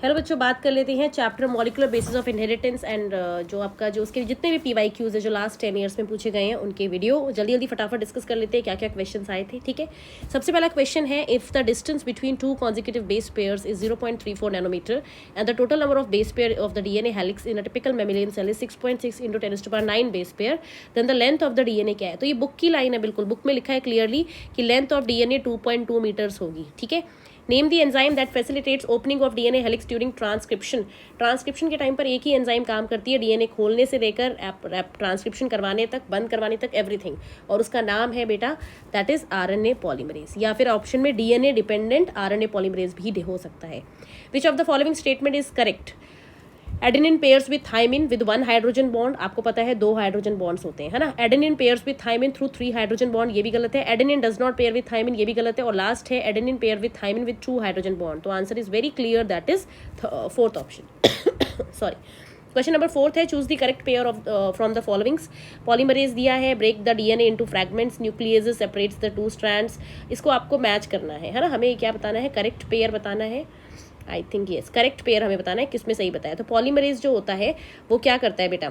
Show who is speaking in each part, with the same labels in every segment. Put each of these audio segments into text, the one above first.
Speaker 1: Hello बच्चों, बात कर लेते हैं chapter molecular basis of inheritance and जो आपका जो उसके जितने भी PYQs है जो लास्ट 10 ईयर्स में पूछे गए हैं उनके वीडियो जल्दी जल्दी फटाफट डिस्कस कर लेते हैं क्या क्या क्वेश्चंस आए थे। ठीक है, सबसे पहला क्वेश्चन है, if the distance between two consecutive base pairs is 0.34 nanometre and the total number of base pair of the DNA helix in a typical mammalian cell is 6.6 × 10⁹ base pair, then the length of the DNA क्या है। तो ये book की line है, बिल्कुल book में लिखा है क्लियरली कि लेंथ ऑफ DNA 2.2 मीटर्स होगी। ठीक है, name the enzyme that facilitates opening of DNA helix during transcription. Transcription के टाइम पर एक ही एंजाइम काम करती है DNA खोलने से लेकर ट्रांसक्रिप्शन करवाने तक, बंद करवाने तक, एवरीथिंग, और उसका नाम है बेटा दैट इज RNA पॉलीमरेज, या फिर ऑप्शन में DNA डिपेंडेंट RNA पॉलीमरेज भी हो सकता है। Which of the following statement is correct. Adenine pairs with thymine with 1 hydrogen bond, आपको पता है 2 हाइड्रोजन बॉन्ड्स होते हैं, है ना। Adenine pairs with thymine through 3 hydrogen bond, ये भी गलत है। Adenine does not pair with thymine, ये भी गलत है। और लास्ट है adenine pair with thymine with 2 hydrogen bond. तो answer is very clear, that is fourth option. Sorry, question number 4 है, choose the correct pair of from the followings. Polymerase दिया है, break the DNA into fragments, nucleus separates the 2 strands. इसको आपको match करना है ना, हमें क्या बताना है, करेक्ट पेयर बताना है। I think yes, correct pair हमें बताना है किसमें सही बताया। तो पॉलीमरेज जो होता है वो क्या करता है बेटा,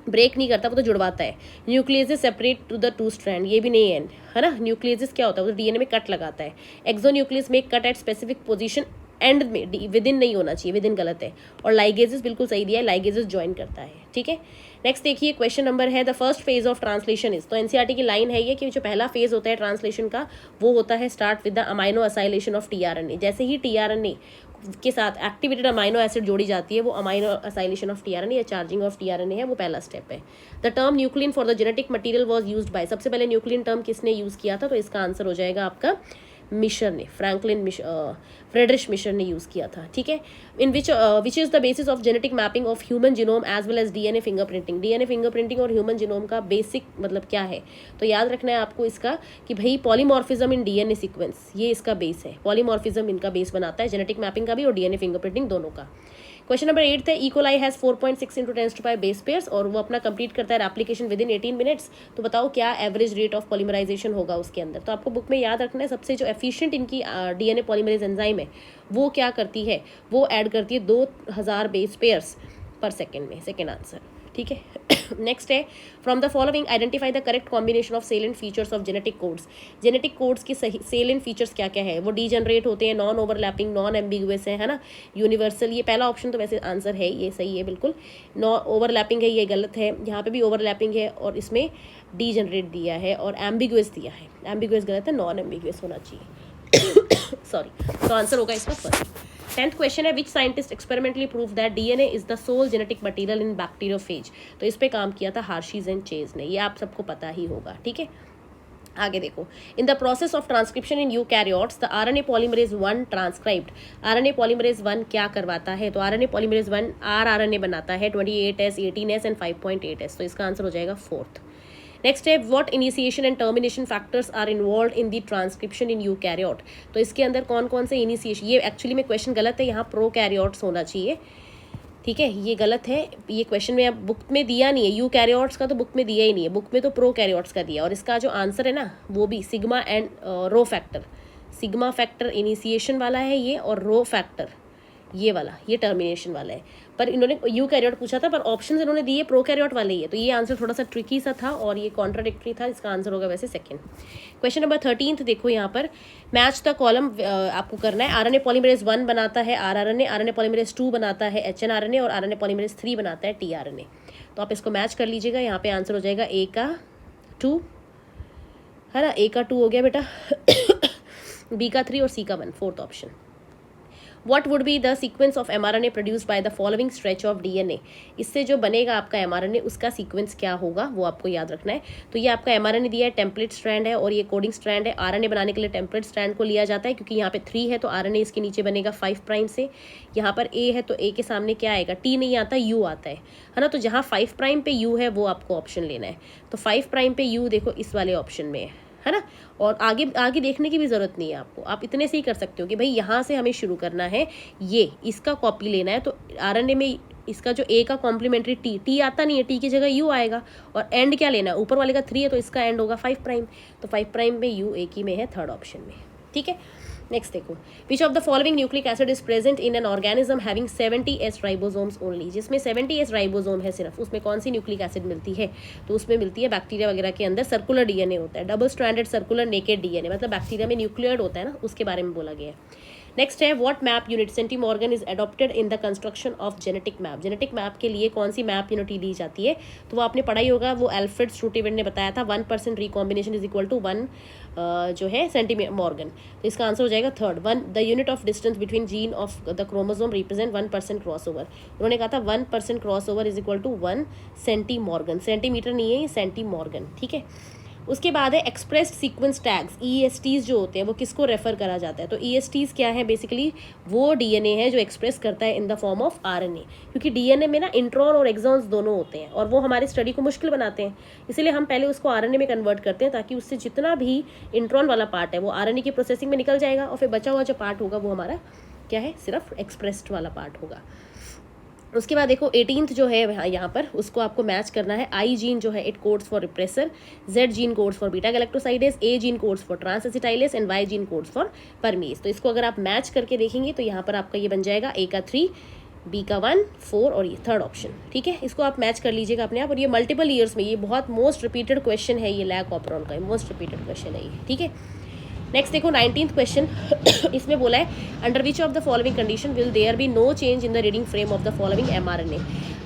Speaker 1: ब्रेक नहीं करता, वो तो जुड़वाता है। Nucleus separate to the 2 strand, ये भी नहीं है ना। न्यूक्लियस क्या होता है, वो तो DNA में कट लगाता है। एक्सोन्यूक्लियस में cut at specific position, and में, विद इन नहीं होना चाहिए, विद इन गलत है। और लाइगेजेस बिल्कुल सही दिया है, लाइगेजेस ज्वाइन करता है। ठीक है, नेक्स्ट देखिए क्वेश्चन नंबर है, the first phase of translation is. तो NCERT की लाइन है ये कि जो पहला फेज होता है ट्रांसलेशन का वो होता है start with the amino acylation of tRNA। जैसे ही tRNA के साथ एक्टिवेटेड अमाइनो एसिड जोड़ी जाती है वो अमाइनो असाइलेशन ऑफ tRNA या चार्जिंग ऑफ tRNA है, वो पहला स्टेप है। The term nucleon for the genetic material was used by, सबसे पहले न्यूक्लियन टर्म किसने यूज किया था, तो इसका आंसर हो जाएगा आपका मिशर ने, फ्रेडरिश मिशर ने यूज किया था। ठीक है, in which is the basis of genetic mapping of human genome as well as DNA fingerprinting. DNA fingerprinting और ह्यूमन जीनोम का बेसिक मतलब क्या है, तो याद रखना है आपको इसका कि भाई पॉलीमॉर्फिज्म इन DNA सीक्वेंस, ये इसका बेस है। पॉलीमॉर्फिज्म इनका बेस बनाता है, जेनेटिक मैपिंग का भी और DNA फिंगरप्रिंटिंग दोनों का। क्वेश्चन नंबर 8 है, इकोलाई हैज 4.6 × 10⁵ बेस पेयर्स, और वो अपना कंप्लीट करता है एप्लीकेशन विद इन 18 मिनट्स। तो बताओ क्या एवरेज रेट ऑफ पॉलीमराइजेशन होगा उसके अंदर। तो आपको बुक में याद रखना है, सबसे जो एफिशिएंट इनकी DNA पॉलीमरेज एंजाइम है वो क्या करती है, वो ऐड करती है 2000 बेस पेयर्स पर सेकेंड में, सेकेंड आंसर। ठीक है, नेक्स्ट है, from the following identify the correct combination of salient features of genetic codes. Genetic codes की सही सेलेंट फीचर्स क्या क्या है, वो डीजनरेट होते हैं, नॉन ओवरलैपिंग, नॉन एम्बिगुअस है ना, यूनिवर्सल। ये पहला ऑप्शन तो वैसे आंसर है, ये सही है बिल्कुल। नॉन ओवरलैपिंग है, ये गलत है। यहाँ पे भी ओवरलैपिंग है और इसमें डीजनरेट दिया है और एम्बिगुअस दिया है, एम्बिगुअस गलत है, नॉन एम्बिगुअस होना चाहिए। सॉरी, तो आंसर होगा इसका फर्स्ट। 10th क्वेश्चन है, which scientist experimentally prove that DNA is the sole genetic material in bacteriophage. तो इस पे काम किया था हार्शीज एंड चेज ने, ये आप सबको पता ही होगा। ठीक है, आगे देखो, in the process of transcription in eukaryotes the RNA polymerase 1 transcribed. RNA polymerase 1 क्या करवाता है, तो RNA पॉलीमरेज 1 rRNA बनाता है 28S, 18S एंड 5.8S। तो इसका आंसर हो जाएगा फोर्थ। नेक्स्ट है, what initiation and termination factors are involve in the transcription in eukaryote. तो इसके अंदर कौन कौन से इनिशिएशन, ये एक्चुअली में क्वेश्चन गलत है, यहाँ प्रोकैरियोट्स होना चाहिए। ठीक है, ये गलत है, ये क्वेश्चन में अब बुक में दिया नहीं है, यूकैरियोट्स का तो बुक में दिया ही नहीं है, बुक में तो प्रोकैरियोट्स का दिया। और इसका जो आंसर है ना वो भी sigma and rho factor, sigma factor initiation वाला है ये, और रो फैक्टर ये वाला, ये टर्मिनेशन वाला है। पर इन्होंने यूकैरियोट पूछा था, पर ऑप्शंस इन्होंने दिए प्रोकैरियोट वाले ही है, तो ये आंसर थोड़ा सा ट्रिकी सा था और ये कॉन्ट्राडिक्टरी था। इसका आंसर होगा वैसे सेकंड। क्वेश्चन नंबर 13 देखो, यहाँ पर मैच द कॉलम आपको करना है। RNA पॉलीमरेज 1 बनाता है rRNA, RNA पॉलीमरेज 2 बनाता है hnRNA और RNA पॉलीमरेज 3 बनाता है tRNA। तो आप इसको मैच कर लीजिएगा, यहाँ पे आंसर हो जाएगा A का 2, है ना, A का 2 हो गया बेटा, B का 3 और C का 1, fourth option. What would be the sequence of mRNA produced by the following stretch of DNA। इससे जो बनेगा आपका mRNA उसका सीक्वेंस क्या होगा वो आपको याद रखना है। तो ये आपका mRNA दिया है, टेम्पलेट स्ट्रैंड है और ये कोडिंग स्ट्रैंड है। RNA बनाने के लिए टेम्पलेट स्ट्रैंड को लिया जाता है क्योंकि यहाँ पे 3 है तो RNA इसके नीचे बनेगा 5 प्राइम से। यहाँ पर A है तो A के सामने क्या आएगा, T नहीं आता, U आता है ना। तो जहाँ 5 प्राइम पे U है वो आपको ऑप्शन लेना है। तो 5 प्राइम पे U देखो इस वाले ऑप्शन में है ना, और आगे आगे देखने की भी ज़रूरत नहीं है आपको, आप इतने से ही कर सकते हो कि भाई यहाँ से हमें शुरू करना है, ये इसका कॉपी लेना है। तो RNA में इसका जो A का कॉम्प्लीमेंट्री T आता नहीं है, T की जगह U आएगा, और एंड क्या लेना है, ऊपर वाले का 3 है तो इसका एंड होगा 5 प्राइम, तो 5 प्राइम में U एक ही में है, थर्ड ऑप्शन में। ठीक है, नेक्स्ट देखो, विच of the following nucleic acid is present in an organism having 70S ribosomes only, जिसमें 70S राइबोसोम है सिर्फ, उसमें कौन सी न्यूक्लिक एसिड मिलती है? तो उसमें मिलती है बैक्टीरिया वगैरह के अंदर सर्कुलर डीएनए होता है, double stranded circular naked DNA, मतलब बैक्टीरिया में न्यूक्लियड होता है ना, उसके बारे में बोला गया है। नेक्स्ट है, what map unit centimorgan is adopted in the construction of genetic map, genetic map के लिए कौन सी मैप यूनिट ली जाती है? तो वो आपने पढ़ा ही होगा, वो एल्फ्रेड स्टूटिवेंट ने बताया था, 1% रिकॉम्बिनेशन इज इक्वल टू 1 जो है सेंटीमॉर्गन। तो इसका आंसर हो जाएगा third, 1 the unit of distance between gene of the chromosome represent 1% cross over. उन्होंने कहा था 1% cross over is equal to 1 centimorgan, centimeter नहीं है ये, सेंटीमॉर्गन, ठीक है। उसके बाद है एक्सप्रेस्ड सीक्वेंस टैग्स, ESTs जो होते हैं वो किसको रेफर करा जाता है? तो ESTs क्या है? बेसिकली वो डीएनए है जो एक्सप्रेस करता है in the form of RNA, क्योंकि डीएनए में ना इंट्रॉन और एक्सॉन्स दोनों होते हैं और वो हमारी स्टडी को मुश्किल बनाते हैं, इसीलिए हम पहले उसको RNA में कन्वर्ट करते हैं ताकि उससे जितना भी इंट्रॉन वाला पार्ट है वो RNA की प्रोसेसिंग में निकल जाएगा और फिर बचा हुआ जो पार्ट होगा वो हमारा क्या है? सिर्फ एक्सप्रेस्ड वाला पार्ट होगा। उसके बाद देखो 18th जो है यहाँ पर उसको आपको मैच करना है। I जीन जो है it codes for repressor, Z gene codes for beta galactosidase, A gene codes for transacetylase and Y gene codes for permease. तो इसको अगर आप मैच करके देखेंगे तो यहाँ पर आपका ये बन जाएगा A का 3, B का 1, 4 और ये थर्ड ऑप्शन, ठीक है। इसको आप मैच कर लीजिएगा अपने आप, और ये मल्टीपल ईयर्स में ये बहुत मोस्ट रिपीटेड क्वेश्चन है, ये लैक ऑपरॉन का मोस्ट रिपीटेड क्वेश्चन है ये, ठीक है। नेक्स्ट देखो 19th क्वेश्चन इसमें बोला है under which of the following condition will there be no change in the reading frame of the following mRNA।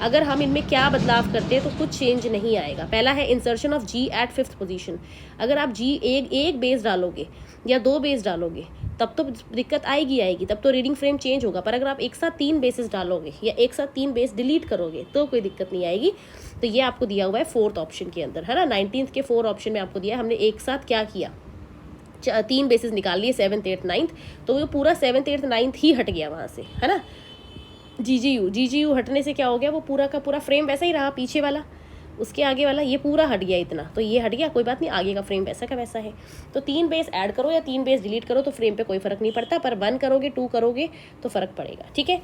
Speaker 1: अगर हम इनमें क्या बदलाव करते हैं तो कुछ चेंज नहीं आएगा। पहला है insertion of G at 5th position. अगर आप G एक बेस डालोगे या 2 बेस डालोगे तब तो दिक्कत आएगी, तब तो रीडिंग फ्रेम चेंज होगा, पर अगर आप एक साथ 3 बेसेस डालोगे या एक साथ 3 बेस डिलीट करोगे तो कोई दिक्कत नहीं आएगी। तो ये आपको दिया हुआ है 4th ऑप्शन के अंदर, है ना। 19th के 4 ऑप्शन में आपको दिया, हमने एक साथ क्या किया, 3 बेसिस निकाल लिए 7th 8th 9th, तो वो पूरा 7th 8th 9th ही हट गया वहाँ से, है ना। GGU हटने से क्या हो गया, वो पूरा का पूरा फ्रेम वैसा ही रहा, पीछे वाला उसके आगे वाला ये पूरा हट गया इतना, तो ये हट गया, कोई बात नहीं, आगे का फ्रेम वैसा का वैसा है। तो 3 बेस ऐड करो या 3 बेस डिलीट करो तो फ्रेम पे कोई फर्क नहीं पड़ता, पर 1 करोगे 2 करोगे तो फर्क पड़ेगा, ठीक है।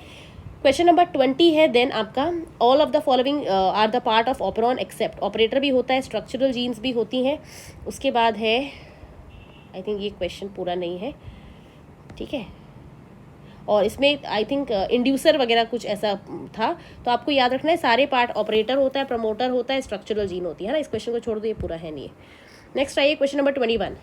Speaker 1: क्वेश्चन नंबर 20 है देन आपका, all of the following are the part of operon except, operator भी होता है, स्ट्रक्चरल जीन्स भी होती हैं। उसके बाद है आई थिंक ये क्वेश्चन पूरा नहीं है, ठीक है, और इसमें आई थिंक इंड्यूसर वगैरह कुछ ऐसा था, तो आपको याद रखना है सारे पार्ट, ऑपरेटर होता है, प्रमोटर होता है, स्ट्रक्चरल जीन होती है ना। इस क्वेश्चन को छोड़ दो, ये पूरा है नहीं है। नेक्स्ट आइए क्वेश्चन नंबर 21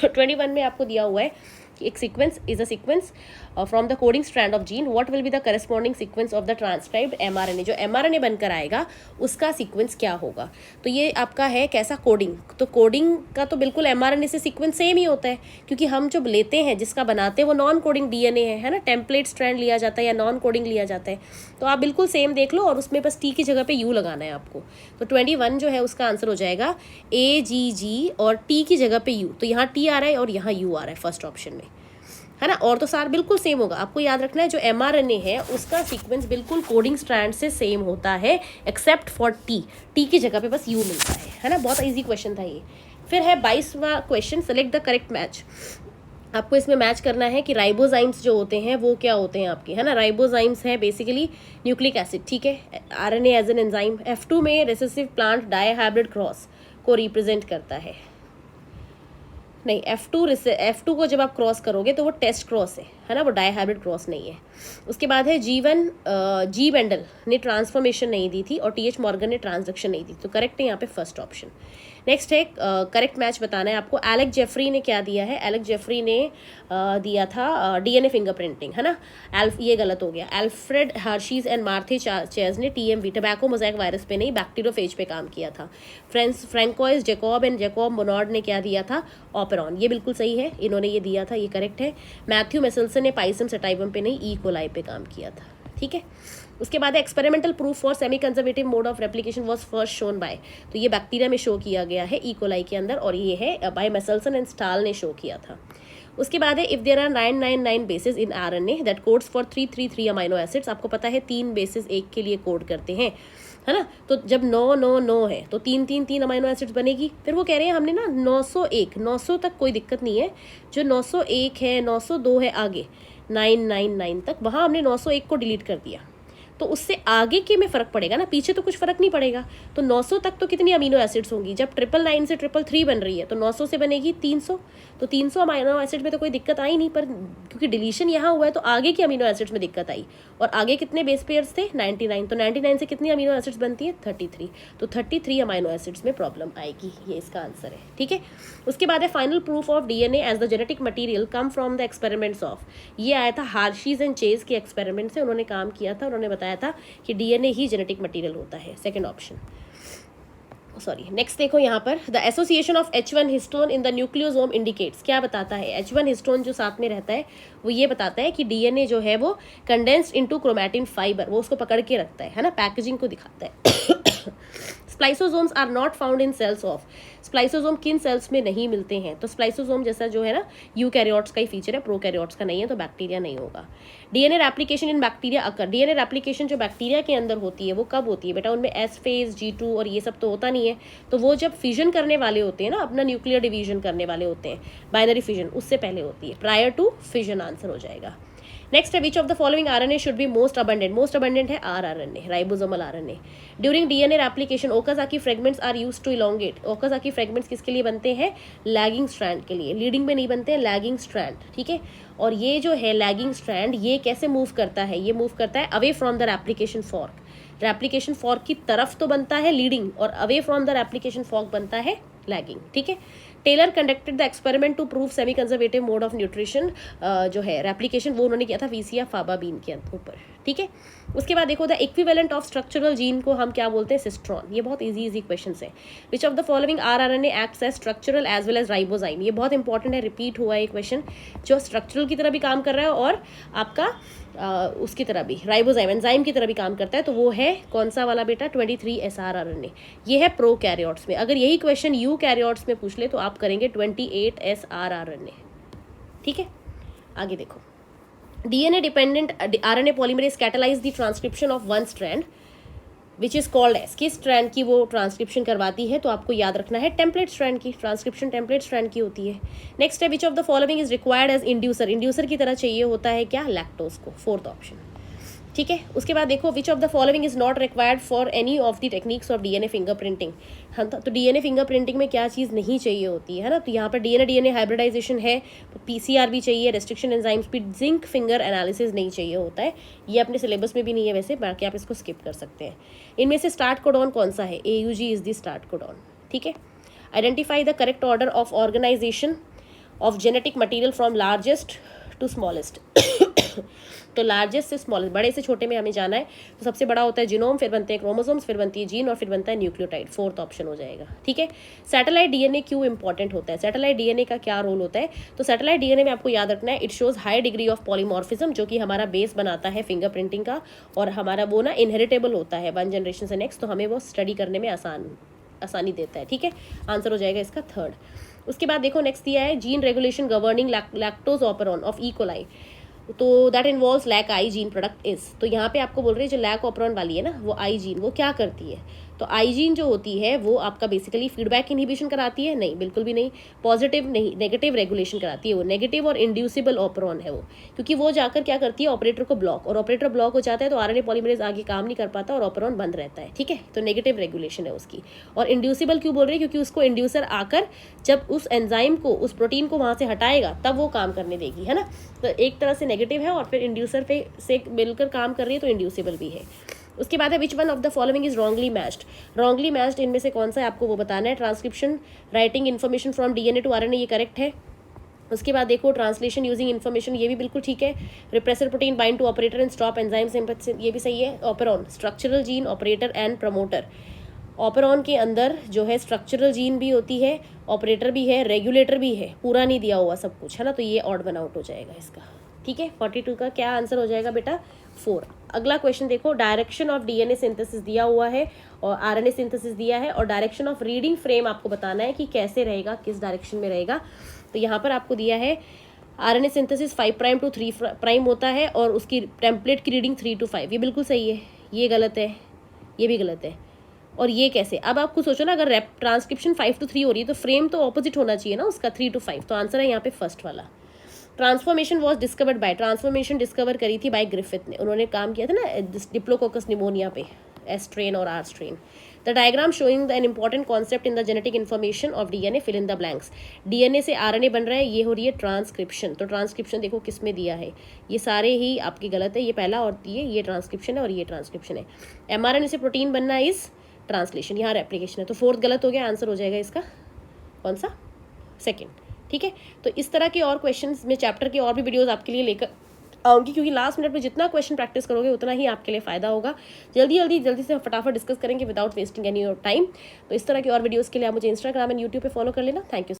Speaker 1: 21 में आपको दिया हुआ है कि एक sequence is a sequence from the coding strand of gene, what will be the corresponding sequence of the transcribed mRNA। जो mRNA बनकर आएगा उसका सीक्वेंस क्या होगा, तो ये आपका है कैसा कोडिंग, तो कोडिंग का तो बिल्कुल mRNA से सीक्वेंस सेम ही होता है, क्योंकि हम जब लेते हैं जिसका बनाते हैं वो नॉन कोडिंग DNA है ना, टेम्पलेट स्ट्रैंड लिया जाता है या नॉन कोडिंग लिया जाता है, तो आप बिल्कुल सेम देख लो और उसमें बस T की जगह पे U लगाना है आपको। तो 21 जो है उसका आंसर हो जाएगा AGG और T की जगह पे U, तो यहाँ T आ रहा है और यहाँ U आ रहा है फर्स्ट ऑप्शन में, है ना। और तो सार बिल्कुल सेम होगा, आपको याद रखना है जो mRNA है उसका सीक्वेंस बिल्कुल कोडिंग स्ट्रैंड से सेम होता है एक्सेप्ट फॉर T की जगह पे बस U मिलता है ना। बहुत इजी क्वेश्चन था ये। फिर है 22वां question, select the correct match. आपको इसमें मैच करना है कि राइबोजाइम्स जो होते हैं वो क्या होते हैं आपके, है ना। राइबोजाइम्स है बेसिकली न्यूक्लिक एसिड, ठीक है। RNA as an enzyme. F2 में रिसेसिव प्लांट डायहाइब्रिड क्रॉस को रिप्रेजेंट करता नहीं, F2 को जब आप क्रॉस करोगे तो वो टेस्ट क्रॉस है ना, वो डायहाइब्रिड क्रॉस नहीं है। उसके बाद है G1 G बेंडल ने ट्रांसफॉर्मेशन नहीं दी थी और TH मॉर्गन ने ट्रांसडक्शन नहीं दी, तो करेक्ट है यहाँ पे फर्स्ट ऑप्शन। नेक्स्ट है करेक्ट मैच बताना है आपको। एलेक जेफरी ने क्या दिया है, एलेक जेफरी ने दिया था DNA फिंगरप्रिंटिंग, है ना। ये गलत हो गया। एल्फ्रेड हर्शीज एंड मार्थे चेज ने TMV टबैको मोज़ेक वायरस पे नहीं बैक्टीरियोफेज पे काम किया था। François Jacob and Jacob Monod ने क्या दिया था, ऑपरॉन, ये बिल्कुल सही है, इन्होंने ये दिया था, ये करेक्ट है। मैथ्यू मेसल्सन ने पाइसम सेटाइवम पे नहीं, ई कोलाई पे काम किया था, ठीक है। उसके बाद experimental proof for semi conservative mode of replication was first shown by, तो ये बैक्टीरिया में शो किया गया है ई कोलाई के अंदर, और ये है बाय मेसल्सन एंड स्टाल ने शो किया था। उसके बाद है if there are 999 basis in RNA that codes for 333 amino acids. आपको पता है 3 बेसिस एक के लिए कोड करते हैं, है ना। तो जब 999 है तो 333 अमाइनो एसिड्स बनेगी। फिर वो कह रहे हैं हमने ना 901 900 तक कोई दिक्कत नहीं है, जो 901 है 902 है आगे 999 तक, वहाँ हमने 901 को डिलीट कर दिया, तो उससे आगे के में फ़र्क पड़ेगा ना, पीछे तो कुछ फ़र्क नहीं पड़ेगा। तो 900 तक तो कितनी अमीनो एसिड्स होंगी, जब 999 से 333 बन रही है तो 900 से बनेगी 300, तो 300 अमीनो एसिड में तो कोई दिक्कत आई नहीं, पर क्योंकि डिलीशन यहाँ हुआ है तो आगे की अमीनो एसिड्स में दिक्कत आई। और आगे कितने बेस पेयर्स थे 99, तो 99 से कितनी अमीनो एसिड्स बनती है 33, तो 33 अमीनो एसिड्स में प्रॉब्लम आएगी, ये इसका आंसर है। ठीक है, उसके बाद है final proof of DNA as the genetic material come from the experiments of, ये आया था हार्शीज एंड चेज के एक्सपेरिमेंट से, उन्होंने काम किया था, उन्होंने बताया था कि डीएनए ही जेनेटिक मटीरियल होता है, सेकेंड ऑप्शन। सॉरी, नेक्स्ट देखो यहाँ पर, the association of H1 histone in the nucleosome indicates, क्या बताता है, H1 हिस्टोन जो साथ में रहता है वो ये बताता है कि डीएनए जो है वो कंडेंस्ड इनटू क्रोमैटिन फाइबर, वो उसको पकड़ के रखता है ना, पैकेजिंग को दिखाता है। Spliceosomes are not found in cells of, spliceosome किन सेल्स में नहीं मिलते हैं, तो स्प्लाइसोसोम जैसा जो है ना यूकैरियोट्स का ही फीचर है, प्रोकैरियोट्स का नहीं है, तो बैक्टीरिया नहीं होगा। डीएनए रेप्लिकेशन इन बैक्टीरिया अकर, डीएनए रेप्लिकेशन जो बैक्टीरिया के अंदर होती है वो कब होती है बेटा, उनमें एस फेज G2 और ये सब तो होता नहीं है, तो वो जब फिजन करने वाले होते हैं ना, अपना न्यूक्लियर डिवीजन करने वाले होते हैं, बाइनरी फिजन, उससे पहले होती है, प्रायर टू फिजन आंसर हो जाएगा। नेक्स्ट है which of the following RNA should be most abundant, most abundant है rRNA, ribosomal RNA. During DNA replication Okazaki fragments are used to elongate, Okazaki fragments किसके लिए बनते हैं, लैगिंग स्ट्रैंड के लिए, लीडिंग में नहीं बनते हैं, लैगिंग स्ट्रैंड। ठीक है, और ये जो है लैगिंग स्ट्रैंड ये कैसे मूव करता है, ये मूव करता है away from the replication fork, replication fork की तरफ तो बनता है लीडिंग और away from the replication fork बनता है लैगिंग। ठीक है, Taylor conducted the experiment to prove semi conservative mode of nutrition, जो है रेप्लिकेशन वो उन्होंने किया था वीसिया फाबा बीन के ऊपर। ठीक है, उसके बाद देखो the equivalent of structural gene को हम क्या बोलते हैं, सिस्ट्रॉन, ये बहुत इजी क्वेश्चन है। Which of the following rRNA acts as structural as well as ribozyme, ये बहुत इंपॉर्टेंट है, रिपीट हुआ है ये क्वेश्चन, जो स्ट्रक्चरल की तरह भी काम कर रहा है और आपका उसकी तरह भी राइबोजाइम एंजाइम की तरह भी काम करता है, तो वो है कौन सा वाला बेटा, 23 SRRNA, ये है प्रोकैरियोट्स में। अगर यही क्वेश्चन यूकैरियोट्स में पूछ ले तो आप करेंगे 28 SRRNA। ठीक है, आगे देखो, DNA dependent RNA polymerase catalyse the transcription of one strand which is called as, किस स्ट्रैंड की वो ट्रांसक्रिप्शन करवाती है, तो आपको याद रखना है टेम्पलेट स्ट्रैंड की, ट्रांसक्रिप्शन टेम्पलेट स्ट्रैंड की होती है। नेक्स्ट है which of the following is required as inducer, inducer की तरह चाहिए होता है क्या, लैक्टोज को, फोर्थ ऑप्शन। ठीक है, उसके बाद देखो विच of the following is not required for any of the techniques of DNA fingerprinting, हाँ, तो डीएनए फिंगरप्रिंटिंग में क्या चीज़ नहीं चाहिए होती है ना, तो यहाँ पर डीएनए हाइब्रिडाइजेशन है, पीसीआर भी चाहिए, restriction enzyme speed, zinc finger analysis नहीं चाहिए होता है, ये अपने सिलेबस में भी नहीं है वैसे, बाकी आप इसको स्किप कर सकते हैं। इनमें से स्टार्ट कोडॉन कौन सा है, AUG is the start codon. ठीक है, identify the correct order of organisation of genetic material from largest to smallest, तो लार्जेस्ट से स्मॉलेस्ट, बड़े से छोटे में हमें जाना है, तो सबसे बड़ा होता है जीनोम, फिर बनते हैं क्रोमोसोम्स, फिर बनती है जीन और फिर बनता है न्यूक्लियोटाइड, फोर्थ ऑप्शन हो जाएगा। ठीक है, सैटेलाइट डीएनए क्यों इंपॉर्टेंट होता है, सैटेलाइट डीएनए का क्या रोल होता है, तो सैटेलाइट डीएनए में आपको याद रखना है it shows high degree of polymorphism, जो कि हमारा बेस बनाता है फिंगरप्रिंटिंग का, और हमारा वो ना इनहेरिटेबल होता है वन जनरेशन से नेक्स्ट, तो हमें वो स्टडी करने में आसानी देता है। ठीक है, आंसर हो जाएगा इसका थर्ड। उसके बाद देखो नेक्स्ट दिया है gene regulation governing lactose operon of E coli, तो that involves lac I gene product is, तो यहाँ पे आपको बोल रहे हैं जो लैक ऑपरॉन वाली है ना, वो आई जीन वो क्या करती है, तो आई जीन जो होती है वो आपका बेसिकली फीडबैक इनहिबिशन कराती है, नहीं बिल्कुल भी नहीं, पॉजिटिव नहीं, नेगेटिव रेगुलेशन कराती है, वो नेगेटिव और इंड्यूसिबल ऑपरॉन है वो, क्योंकि वो जाकर क्या करती है ऑपरेटर को ब्लॉक, और ऑपरेटर ब्लॉक हो जाता है तो आरएनए पॉलीमरेज आगे काम नहीं कर पाता और ऑपरॉन बंद रहता है। ठीक है, तो नेगेटिव रेगुलेशन है उसकी। और इंड्यूसिबल क्यों बोल रहे हैं, क्योंकि उसको इंड्यूसर आकर जब उस एंजाइम को, उस प्रोटीन को वहाँ से हटाएगा तब वो काम करने देगी, है ना, तो एक तरह से नेगेटिव है और फिर इंड्यूसर पे से मिलकर काम कर रही है तो इंड्यूसिबल भी है। उसके बाद है which one of the following is wrongly matched, wrongly matched इनमें से कौन सा है आपको वो बताना है, transcription writing information from DNA to RNA, ये करेक्ट है। उसके बाद देखो ट्रांसलेशन यूजिंग इन्फॉर्मेशन, ये भी बिल्कुल ठीक है। Repressor protein bind to operator and stop enzyme sympathy, ये भी सही है। Operon structural gene, operator and promoter, operon के अंदर जो है स्ट्रक्चरल जीन भी होती है, ऑपरेटर भी है, रेगुलेटर भी है, पूरा नहीं दिया हुआ सब कुछ, है ना, तो ये ऑड वन आउट हो जाएगा इसका। ठीक है, 42 का क्या आंसर हो जाएगा बेटा, 4। अगला क्वेश्चन देखो, डायरेक्शन ऑफ डीएनए सिंथेसिस दिया हुआ है और आरएनए सिंथेसिस दिया है, और डायरेक्शन ऑफ रीडिंग फ्रेम आपको बताना है कि कैसे रहेगा, किस डायरेक्शन में रहेगा। तो यहाँ पर आपको दिया है आरएनए सिंथेसिस 5' to 3' होता है और उसकी टेम्पलेट की रीडिंग 3 to 5, ये बिल्कुल सही है, ये गलत है, ये भी गलत है, और ये कैसे। अब आपको सोचो ना, अगर ट्रांसक्रिप्शन 5 to 3 हो रही है तो फ्रेम तो ऑपोजिट होना चाहिए ना उसका, 3 to 5, तो आंसर है यहाँ पे फर्स्ट वाला। Transformation was discovered by, transformation discover करी थी बाय ग्रिफिथ ने, उन्होंने काम किया था ना डिप्लोकोकस निमोनिया पे, एस स्ट्रेन और R strain. The diagram showing an important concept in the genetic information of DNA, fill in the blanks. DNA से आरएनए बन रहा है, ये हो रही है ट्रांसक्रिप्शन. तो ट्रांसक्रिप्शन देखो किस में दिया है, ये सारे ही आपकी गलत है, ये पहला और ये ट्रांसक्रिप्शन है और ये ट्रांसक्रिप्शन है. एमआरएनए से प्रोटीन बनना इज ट्रांसलेशन, यहाँ रेप्लिकेशन है. तो फोर्थ गलत हो गया, आंसर हो जाएगा इसका कौन सा, सेकेंड. ठीक है, तो इस तरह के और क्वेश्चंस में चैप्टर के और भी वीडियोस आपके लिए लेकर आऊँगी, क्योंकि लास्ट मिनट में जितना क्वेश्चन प्रैक्टिस करोगे उतना ही आपके लिए फ़ायदा होगा. जल्दी से फटाफट डिस्कस करेंगे without wasting any your time. तो इस तरह के और वीडियोस के लिए आप मुझे इंस्टाग्राम एंड यूट्यूब पे फॉलो कर लेना. Thank you.